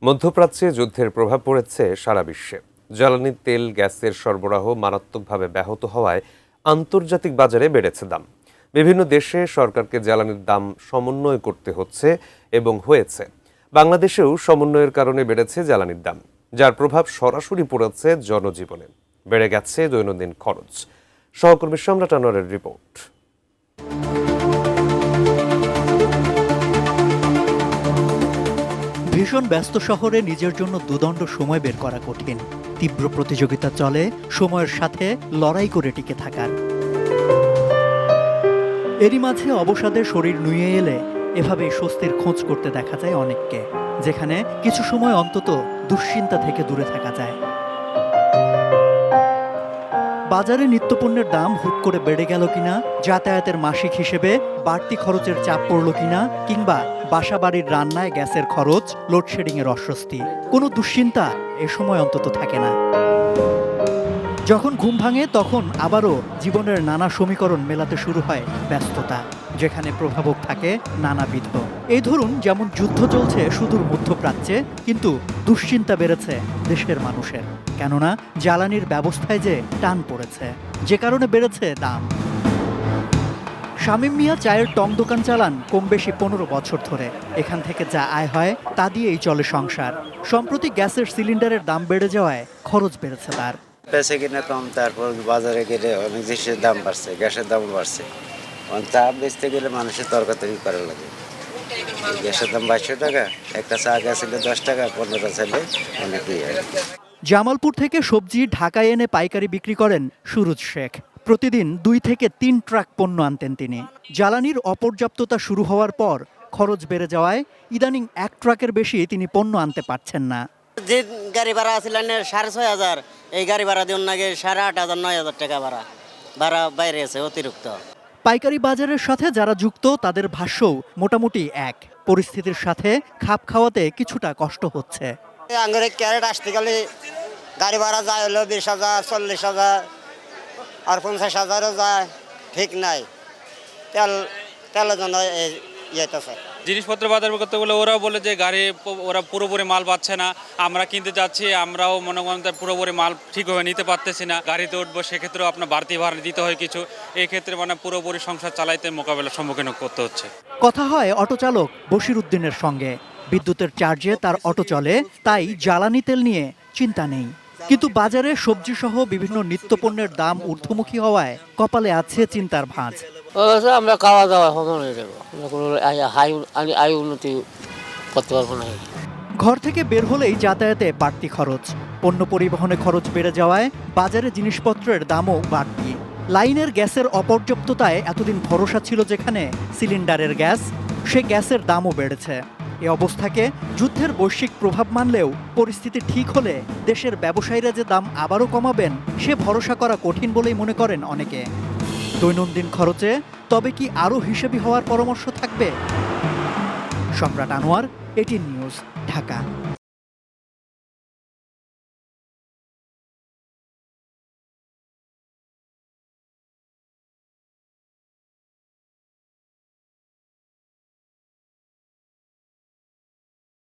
মধ্যপ্রাচ্যে যুদ্ধের প্রভাব পড়েছে সারা বিশ্বে। জ্বালানি তেল গ্যাসের সরবরাহ মারাত্মকভাবে ব্যাহত হওয়ায় আন্তর্জাতিক বাজারে বেড়েছে দাম। বিভিন্ন দেশে সরকারকে জ্বালানির দাম সমন্বয় করতে হচ্ছে এবং হয়েছে। বাংলাদেশেও সমন্বয়ের কারণে বেড়েছে জ্বালানির দাম, যার প্রভাব সরাসরি পড়েছে জনজীবনে। বেড়ে গেছে দৈনন্দিন খরচ। সহকর্মী সম্রাট আনোয়ারের রিপোর্ট। ভীষণ ব্যস্ত শহরে নিজের জন্য দুদণ্ড সময় বের করা কঠিন। তীব্র প্রতিযোগিতা চলে সময়ের সাথে লড়াই করে টিকে থাকার। এরই মাঝে অবসাদে শরীর নুয়ে এলে এভাবেই স্বস্তির খোঁজ করতে দেখা যায় অনেককে, যেখানে কিছু সময় অন্তত দুশ্চিন্তা থেকে দূরে থাকা যায়। বাজারে নিত্যপণ্যের দাম হুট করে বেড়ে গেল কিনা, যাতায়াতের মাসিক হিসেবে বাড়তি খরচের চাপ পড়ল কিনা, কিংবা বাসাবাড়ির রান্নায় গ্যাসের খরচ, লোডশেডিংয়ের অস্বস্তি, কোনো দুশ্চিন্তা এ সময় অন্তত থাকে না। যখন ঘুম ভাঙে তখন আবারও জীবনের নানা সমীকরণ মেলাতে শুরু হয় ব্যস্ততা, যেখানে প্রভাবক থাকে নানাবিধ। এই ধরুন, যেমন যুদ্ধ চলছে সুদূর মধ্যপ্রাচ্যে, কিন্তু দুশ্চিন্তা বেড়েছে দেশের মানুষের, কেননা জ্বালানির ব্যবস্থায় যে টান পড়েছে, যে কারণে বেড়েছে দাম। শামীম মিয়া চায়ের টং দোকান চালান কম বেশি 15 বছর ধরে। এখান থেকে যা আয় হয় তা দিয়েই চলে সংসার। সম্প্রতি গ্যাসের সিলিন্ডারের দাম বেড়ে যাওয়ায় খরচ বেড়েছে তার। বেঁচে কিনা কম, তারপর বাজারে গেলে অনেক জিনিসের দাম বাড়ছে, গ্যাসের দাম বাড়ছে। চা বেচতে গেলে মানুষের তরকারি করা লাগে। গ্যাসের দাম 2200 টাকা, একটা চা গ্যাস হলে 10 টাকা, 15টা চাইলে অনেকই। জামালপুর থেকে সবজি ঢাকায় এনে পাইকারি বিক্রি করেন সুরুজ শেখ। প্রতিদিন 2 থেকে 3 ট্রাক পণ্য আনতেন তিনি। জ্বালানির অপর্যাপ্ততা শুরু হওয়ার পর খরচ বেড়ে যাওয়ায় ইদানিং 1 ট্রাকের বেশি তিনি পণ্য আনতে পারছেন না। যে গাড়ি ভাড়া আছিল 6,500, এই গাড়ি ভাড়া দিয়ে নাকি 8,500 9,000 টাকা ভাড়া বাইরে আছে অতিরিক্ত। পাইকারি বাজারের সাথে যারা যুক্ত তাদের ভাষ্যও মোটামুটি এক। পরিস্থিতির সাথে খাপ খাওয়াতে কিছুটা কষ্ট হচ্ছে। আঙ্গুরে ক্যারেট আসতে গেলে গাড়ি ভাড়া যায় হলো 20,000 40,000 আর 50,000ও যায়, ঠিক নাই। তেলের জন্য ইয়েতেছে। জিনিসপত্র বাজার করতে বলে ওরাও বলে যে ওরা পুরোপুরি মাল পাচ্ছে না। আমরা কিনতে যাচ্ছি, আমরাও মনে করেন পুরোপুরি মাল ঠিকভাবে নিতে পারতেছি না। গাড়িতে উঠবো, সেক্ষেত্রেও আপনার বাড়তি ভাড়া দিতে হয় কিছু। এই ক্ষেত্রে পুরোপুরি সংসার চালাইতে মোকাবেলার সম্মুখীন করতে হচ্ছে। কথা হয় অটো চালক বশির উদ্দিনের সঙ্গে। বিদ্যুতের চার্জে তার অটো চলে, তাই জ্বালানি তেল নিয়ে চিন্তা নেই। কিন্তু বাজারে সবজি সহ বিভিন্ন নিত্যপণ্যের দাম ঊর্ধ্বমুখী হওয়ায় কপালে আছে চিন্তার ভাঁজ। আমরা খাওয়া দাওয়া হয়ে যাবো, আয় উন্নতি করতে পারবো না। ঘর থেকে বের হলেই যাতায়াতে বাড়তি খরচ, পণ্য পরিবহনে খরচ বেড়ে যাওয়ায় বাজারে জিনিসপত্রের দামও বাড়তি। লাইনের গ্যাসের অপর্যাপ্ততায় এতদিন ভরসা ছিল যেখানে সিলিন্ডারের গ্যাস, সে গ্যাসের দামও বেড়েছে। এ অবস্থাকে যুদ্ধের বৈশ্বিক প্রভাব মানলেও পরিস্থিতি ঠিক হলে দেশের ব্যবসায়ীরা যে দাম আবারও কমাবেন সে ভরসা করা কঠিন বলেই মনে করেন অনেকে। দৈনন্দিন খরচে তবে কি আরও হিসেবি হওয়ার পরামর্শ থাকবে? সম্রাট আনোয়ার, এটিএন নিউজ, ঢাকা।